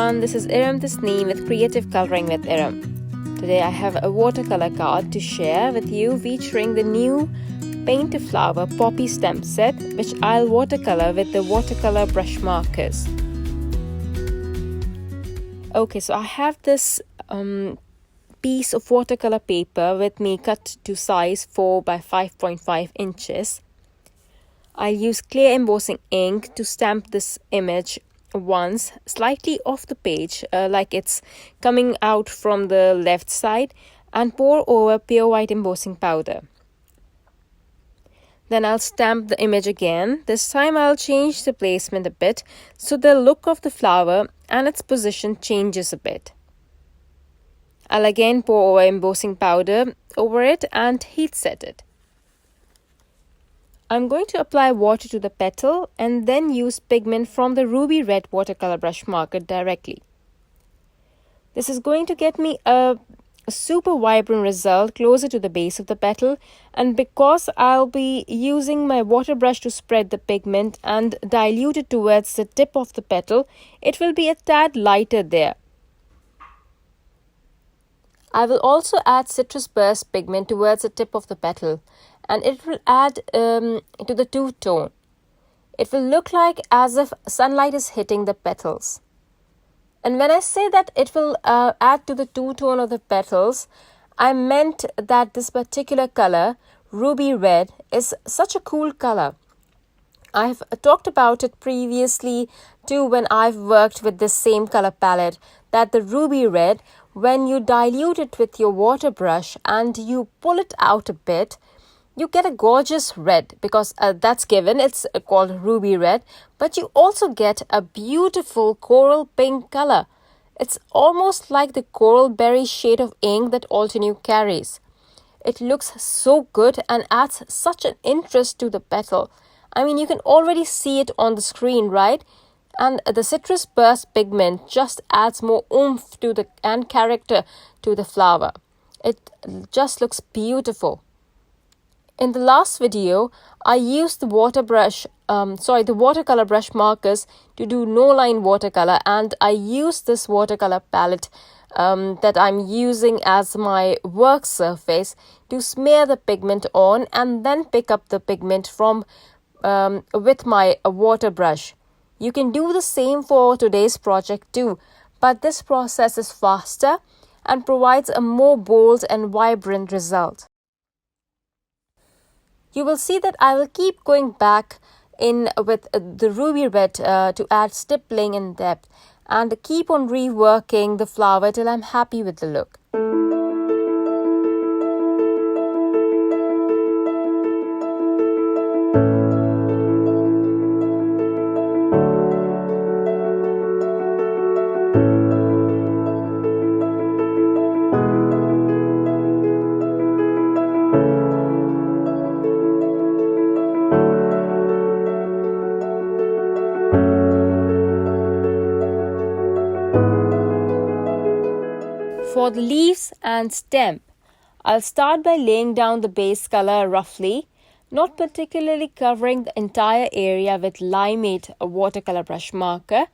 everyone, this is Erum Tasneem with Creative Coloring with Erum. Today I have a watercolor card to share with you featuring the new Paint a Flower Poppy Stamp set, which I'll watercolor with the Watercolor Brush Markers. Okay, so I have this piece of watercolor paper with me cut to size 4 by 5.5 inches. I'll use clear embossing ink to stamp this image once, slightly off the page, like it's coming out from the left side, and pour over pure white embossing powder. Then I'll stamp the image again. This time I'll change the placement a bit so the look of the flower and its position changes a bit. I'll again pour over embossing powder over it and heat set it. I'm going to apply water to the petal and then use pigment from the ruby red watercolor brush marker directly. This is going to get me a super vibrant result closer to the base of the petal, and because I'll be using my water brush to spread the pigment and dilute it towards the tip of the petal, it will be a tad lighter there. I will also add citrus burst pigment towards the tip of the petal, and it will add to the two-tone. It will look like as if sunlight is hitting the petals. And when I say that it will add to the two-tone of the petals, I meant that this particular color, ruby red, is such a cool color. I've talked about it previously too when I've worked with this same color palette, that the ruby red, when you dilute it with your water brush and you pull it out a bit, you get a gorgeous red, because that's given, it's called ruby red, but you also get a beautiful coral pink color. It's almost like the coral berry shade of ink that Altenew carries. It looks so good and adds such an interest to the petal. I mean, you can already see it on the screen, right? And the citrus burst pigment just adds more oomph to and character to the flower. It just looks beautiful. In the last video, I used the watercolor brush markers to do no-line watercolor, and I used this watercolor palette that I'm using as my work surface to smear the pigment on and then pick up the pigment from with my water brush. You can do the same for today's project too, but this process is faster and provides a more bold and vibrant result. You will see that I will keep going back in with the ruby red to add stippling and depth, and keep on reworking the flower till I'm happy with the look. For the leaves and stem, I'll start by laying down the base color roughly, not particularly covering the entire area with limeade watercolor brush marker.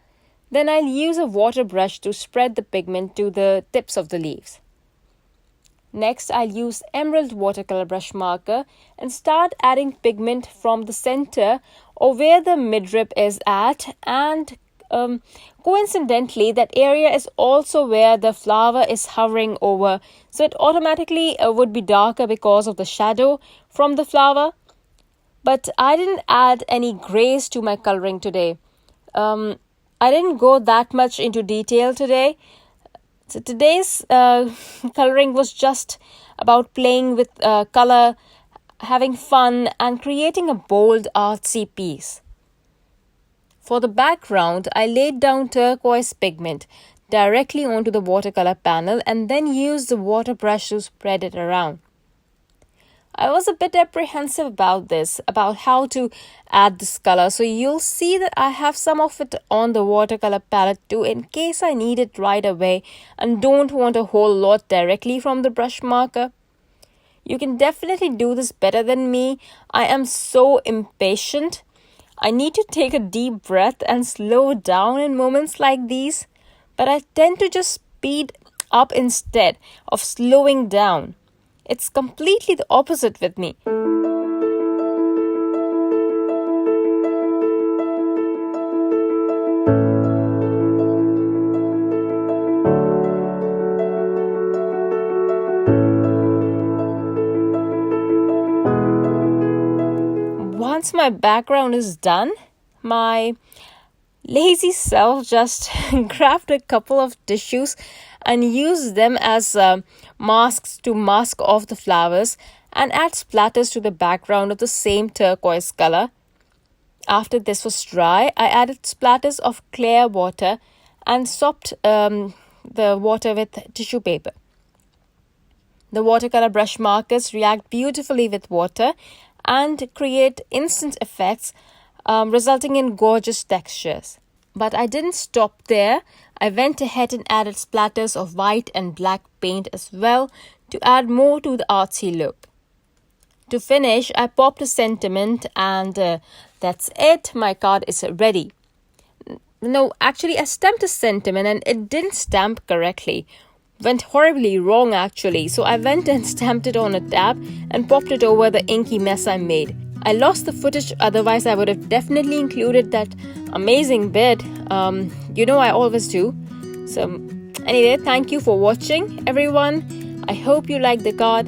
Then I'll use a water brush to spread the pigment to the tips of the leaves. Next, I'll use emerald watercolor brush marker and start adding pigment from the center or where the midrib is at, and coincidentally, that area is also where the flower is hovering over, so it automatically would be darker because of the shadow from the flower. But I didn't add any grays to my coloring today. I didn't go that much into detail today. So today's coloring was just about playing with color, having fun, and creating a bold artsy piece. For the background, I laid down turquoise pigment directly onto the watercolor panel and then used the water brush to spread it around. I was a bit apprehensive about how to add this color, so you'll see that I have some of it on the watercolor palette too, in case I need it right away and don't want a whole lot directly from the brush marker. You can definitely do this better than me. I am so impatient. I need to take a deep breath and slow down in moments like these. but I tend to just speed up instead of slowing down. It's completely the opposite with me. Once my background is done, my lazy self just grabbed a couple of tissues and used them as masks to mask off the flowers and add splatters to the background of the same turquoise color. After this was dry, I added splatters of clear water and sopped the water with tissue paper. The watercolor brush markers react beautifully with water and create instant effects, resulting in gorgeous textures. But I didn't stop there. I went ahead and added splatters of white and black paint as well to add more to the artsy look. To finish, I popped a sentiment and that's it. My card is ready. No, actually I stamped a sentiment and it didn't stamp correctly. Went horribly wrong actually. So I went and stamped it on a tab and popped it over the inky mess I made. I lost the footage, otherwise I would have definitely included that amazing bit. I always do. So anyway, thank you for watching everyone. I hope you like the card.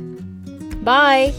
Bye.